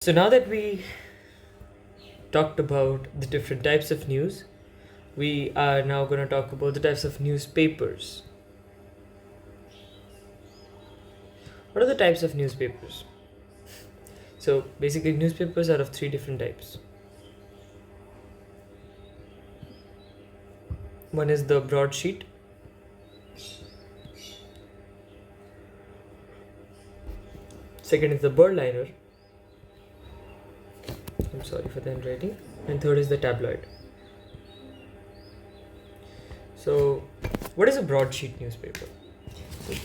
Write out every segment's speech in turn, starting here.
So now that we talked about the different types of news, we are now going to talk about the types of newspapers. What are the types of newspapers? So basically, newspapers are of three different types. One is the broadsheet. Second is the birdliner. I'm sorry for the handwriting. And third is the tabloid. So, what is a broadsheet newspaper?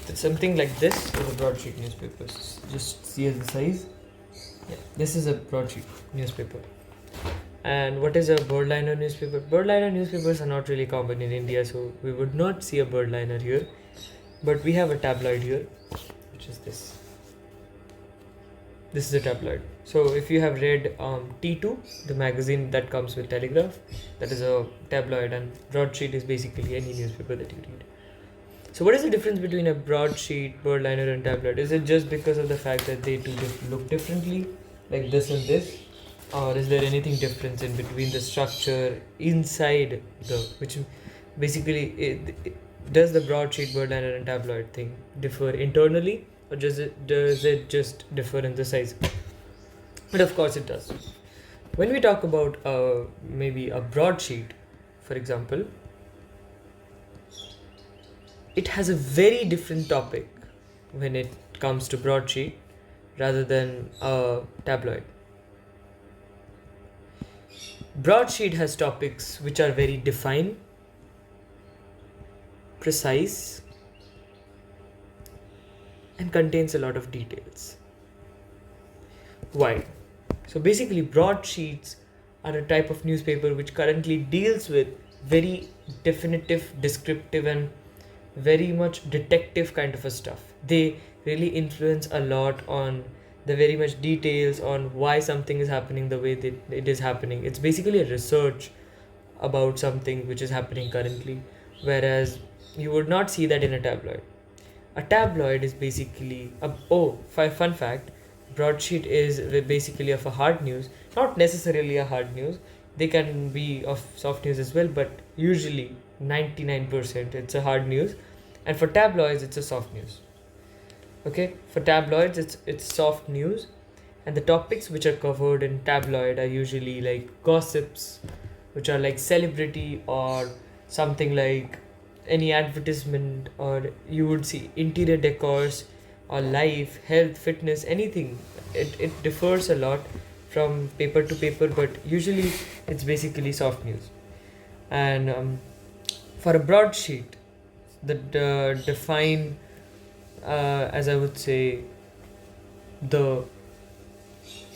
So something like this is a broadsheet newspaper. Just see the size. Yeah, this is a broadsheet newspaper. And what is a birdliner newspaper? Birdliner newspapers are not really common in India, so we would not see a birdliner here. But we have a tabloid here, which is this. This is a tabloid. So if you have read T2, the magazine that comes with Telegraph, that is a tabloid, and broadsheet is basically any newspaper that you read. So what is the difference between a broadsheet, birdliner, and tabloid? Is it just because of the fact that they do look differently, like this and this? Or is there anything difference in between the structure inside which basically, does the broadsheet, birdliner, and tabloid thing differ internally, or does it just differ in the size? But of course it does. When we talk about maybe a broadsheet, for example, it has a very different topic when it comes to broadsheet rather than a tabloid. Broadsheet has topics which are very defined, precise, and contains a lot of details. Why? So basically, broadsheets are a type of newspaper which currently deals with very definitive, descriptive, and very much detective kind of a stuff. They really influence a lot on the very much details on why something is happening the way that it is happening. It's basically a research about something which is happening currently, whereas you would not see that in a tabloid. A tabloid is basically fun fact, broadsheet is basically of a hard news, not necessarily a hard news. They can be of soft news as well, but usually 99% it's a hard news. And for tabloids it's a soft news. Okay, for tabloids it's soft news, and the topics which are covered in tabloid are usually like gossips, which are like celebrity or something like any advertisement, or you would see interior decors or life, health, fitness, anything. It differs a lot from paper to paper, but usually it's basically soft news. And for a broadsheet, the define as I would say, the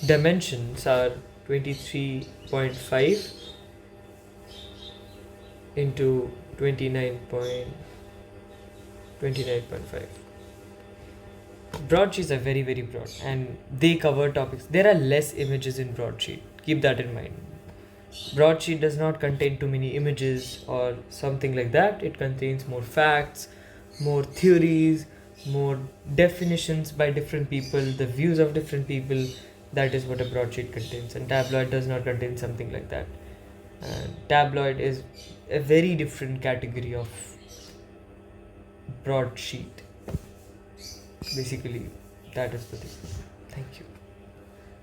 dimensions are 23.5 into 29.5. Broadsheets are very very broad and they cover topics. There are less images in broadsheet. Keep that in mind. Broadsheet does not contain too many images or something like that. It contains more facts, more theories, more definitions by different people, the views of different people. That is what a broadsheet contains, and tabloid does not contain something like that. And tabloid is a very different category of broadsheet. Basically, that is the thing. Thank you.